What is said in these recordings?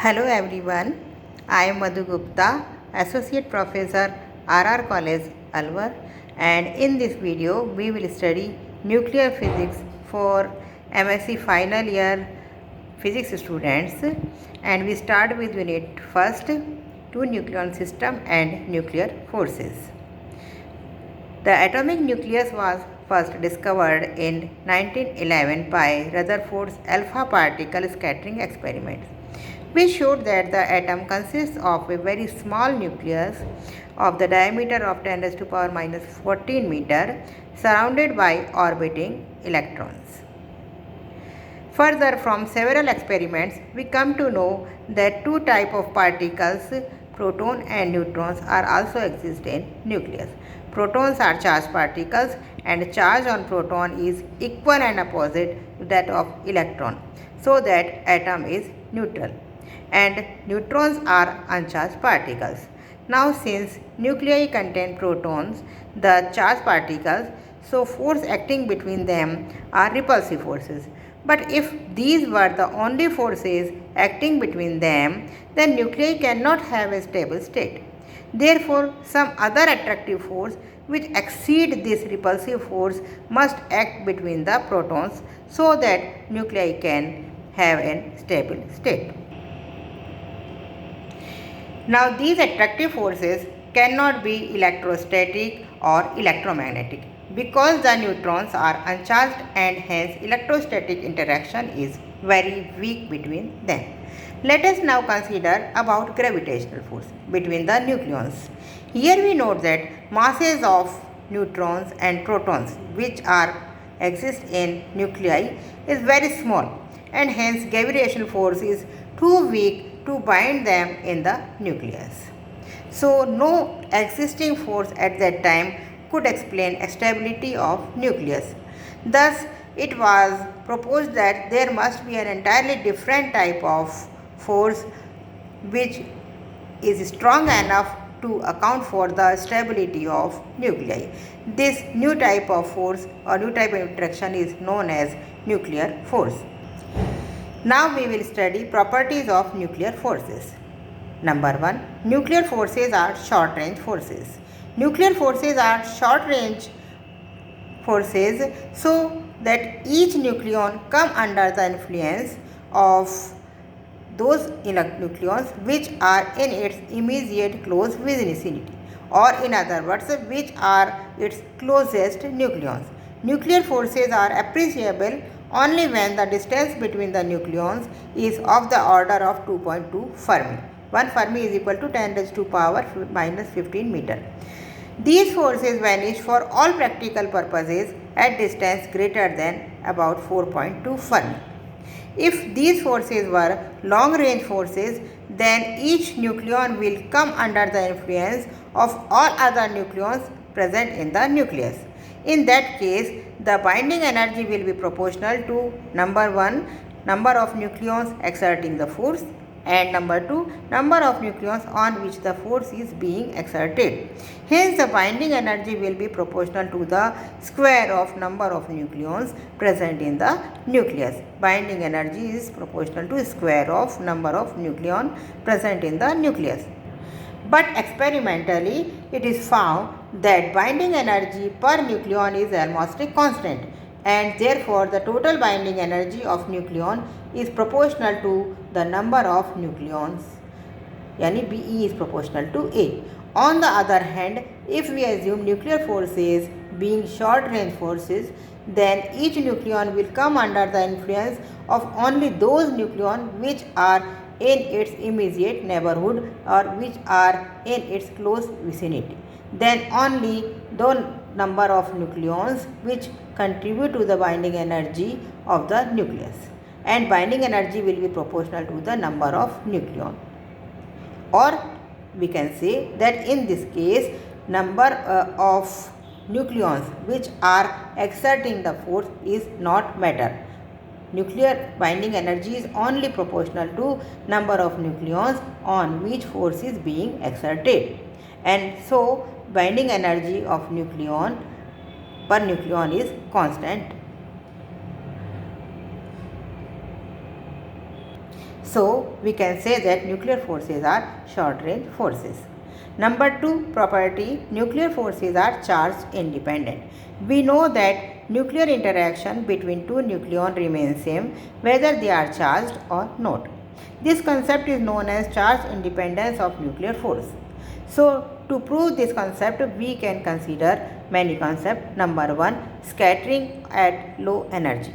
Hello everyone, I am Madhu Gupta, Associate Professor RR College, Alwar, and in this video we will study nuclear physics for MSc final year physics students, and we start with unit first, two nucleon system and nuclear forces. The atomic nucleus was first discovered in 1911 by Rutherford's alpha particle scattering experiments, which showed that the atom consists of a very small nucleus of the diameter of 10 raised to power minus 14 meter surrounded by orbiting electrons. Further, from several experiments, we come to know that two types of particles, proton and neutrons, are also exist in nucleus. Protons are charged particles, and charge on proton is equal and opposite to that of electron, so that atom is neutral. And neutrons are uncharged particles. Now, since nuclei contain protons, the charged particles, so force acting between them are repulsive forces. But if these were the only forces acting between them, then nuclei cannot have a stable state. Therefore, some other attractive force which exceed this repulsive force must act between the protons so that nuclei can have a stable state. Now, these attractive forces cannot be electrostatic or electromagnetic because the neutrons are uncharged and hence electrostatic interaction is very weak between them. Let us now consider about gravitational force between the nucleons. Here we note that masses of neutrons and protons which exist in nuclei is very small, and hence gravitational force is too weak to bind them in the nucleus. So no existing force at that time could explain stability of nucleus. Thus it was proposed that there must be an entirely different type of force which is strong enough to account for the stability of nuclei. This new type of force or new type of interaction is known as nuclear force. Now we will study properties of nuclear forces. Number 1. Nuclear forces are short range forces. Nuclear forces are short range forces so that each nucleon come under the influence of those nucleons which are in its immediate close vicinity, or in other words which are its closest nucleons. Nuclear forces are appreciable only when the distance between the nucleons is of the order of 2.2 Fermi. 1 Fermi is equal to 10 raised to power minus 15 meter. These forces vanish for all practical purposes at distance greater than about 4.2 Fermi. If these forces were long range forces, then each nucleon will come under the influence of all other nucleons present in the nucleus. In that case, the binding energy will be proportional to number 1, number of nucleons exerting the force, and number 2, number of nucleons on which the force is being exerted. Hence, the binding energy will be proportional to the square of number of nucleons present in the nucleus. Binding energy is proportional to square of number of nucleons present in the nucleus. But experimentally, it is found that binding energy per nucleon is almost a constant, and therefore the total binding energy of nucleon is proportional to the number of nucleons, yani BE is proportional to A. On the other hand, if we assume nuclear forces being short range forces, then each nucleon will come under the influence of only those nucleons which are in its immediate neighborhood or which are in its close vicinity. Then only the number of nucleons which contribute to the binding energy of the nucleus, and binding energy will be proportional to the number of nucleon. Or we can say that in this case, number of nucleons which are exerting the force is not matter. Nuclear binding energy is only proportional to number of nucleons on which force is being exerted, and so binding energy of nucleon per nucleon is constant. So we can say that nuclear forces are short range forces. Number 2 property, nuclear forces are charge independent. We know that nuclear interaction between two nucleons remains same whether they are charged or not. This concept is known as charge independence of nuclear force. So to prove this concept, we can consider many concepts. Number 1, scattering at low energy.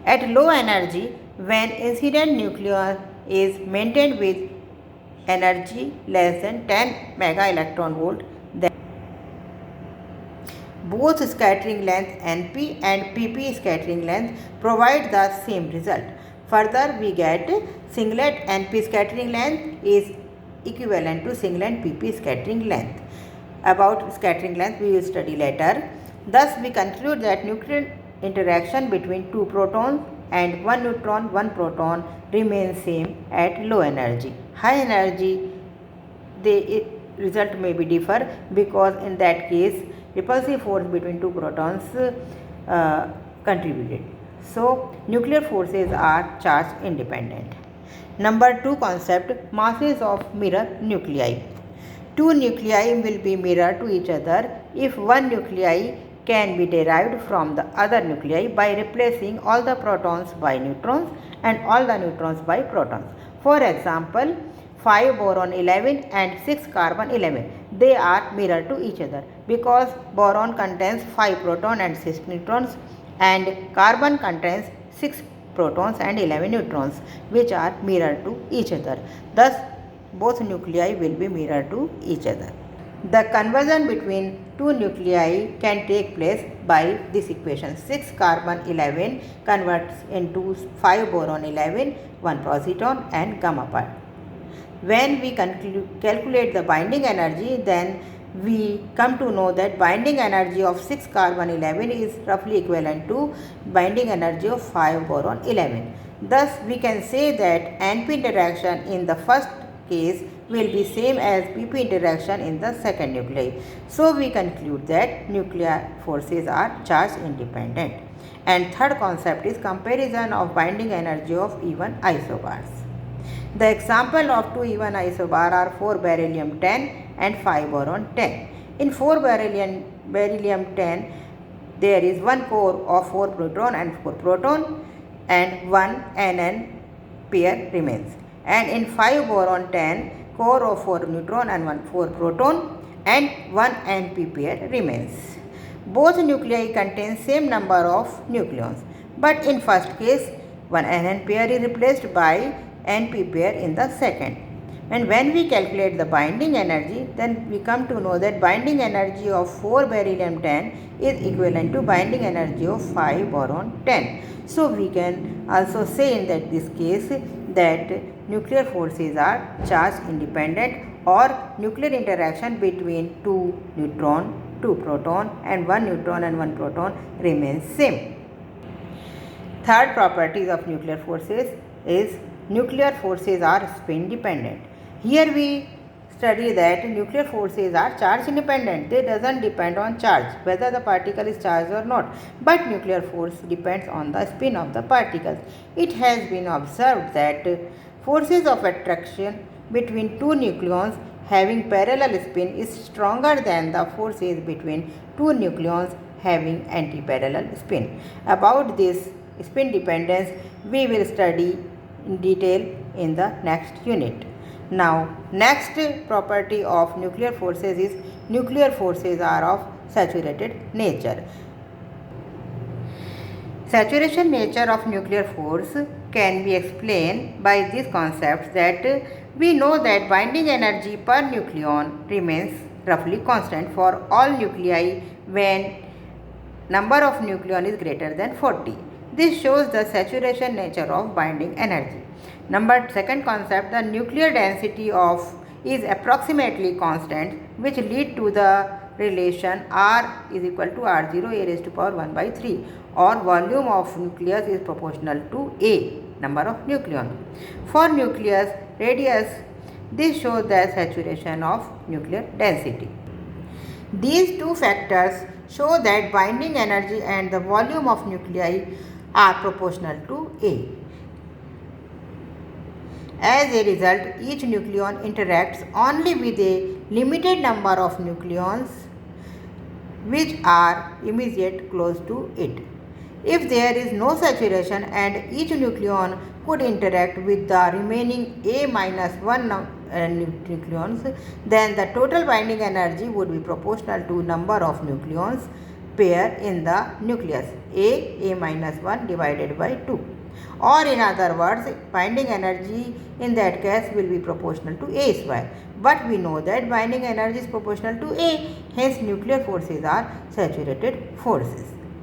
At low energy, when incident nucleon is maintained with energy less than 10 mega electron volt, then both scattering length NP and PP scattering length provide the same result. Further, we get singlet NP scattering length is equivalent to singlet PP scattering length. About scattering length, we will study later. Thus, we conclude that nuclear interaction between two protons and one neutron, one proton remains same at low energy. High energy, the result may be differ because in that case repulsive force between two protons contributed. So nuclear forces are charge independent. Number 2 concept, masses of mirror nuclei. Two nuclei will be mirror to each other if one nuclei can be derived from the other nuclei by replacing all the protons by neutrons and all the neutrons by protons. For example, 5 boron 11 and 6 carbon 11. They are mirror to each other because boron contains 5 protons and 6 neutrons and carbon contains 6 protons and 11 neutrons, which are mirror to each other. Thus, both nuclei will be mirror to each other. The conversion between two nuclei can take place by this equation. 6 carbon 11 converts into 5 boron 11, 1 positron and gamma part. When we calculate the binding energy, then we come to know that binding energy of 6 carbon 11 is roughly equivalent to binding energy of 5 boron 11. Thus, we can say that NP interaction in the first case will be same as PP interaction in the second nuclei. So, we conclude that nuclear forces are charge independent. And third concept is comparison of binding energy of even isobars. The example of two even isobar are 4 beryllium 10 and 5 boron 10. In 4 beryllium 10, there is one core of 4 neutron and 4 proton and one NN pair remains. And in 5 boron 10, core of 4 neutron and 4 proton and one NP pair remains. Both nuclei contain same number of nucleons, but in first case, one NN pair is replaced by NP pair in the second. And when we calculate the binding energy, then we come to know that binding energy of 4 beryllium 10 is equivalent to binding energy of 5 boron 10. So we can also say in this case that nuclear forces are charge independent or nuclear interaction between two neutron, two proton and one neutron and one proton remains same. Third properties of nuclear forces is nuclear forces are spin dependent. Here we study that nuclear forces are charge independent. They doesn't depend on charge, whether the particle is charged or not. But nuclear force depends on the spin of the particles. It has been observed that forces of attraction between two nucleons having parallel spin is stronger than the forces between two nucleons having anti-parallel spin. About this spin dependence, we will study in detail in the next unit. Now, next property of nuclear forces is nuclear forces are of saturated nature. Saturation nature of nuclear force can be explained by these concepts that we know that binding energy per nucleon remains roughly constant for all nuclei when number of nucleon is greater than 40. This shows the saturation nature of binding energy. Second concept, the nuclear density is approximately constant, which lead to the relation R is equal to R0 a raised to power 1 by 3, or volume of nucleus is proportional to A, number of nucleon. For nucleus radius, this shows the saturation of nuclear density. These two factors show that binding energy and the volume of nuclei are proportional to A. As a result, each nucleon interacts only with a limited number of nucleons which are immediate close to it. If there is no saturation and each nucleon could interact with the remaining A minus 1 nucleons, then the total binding energy would be proportional to number of nucleons pair in the nucleus, A minus 1 divided by 2. Or in other words, binding energy in that case will be proportional to A square. But we know that binding energy is proportional to A, hence nuclear forces are saturated forces.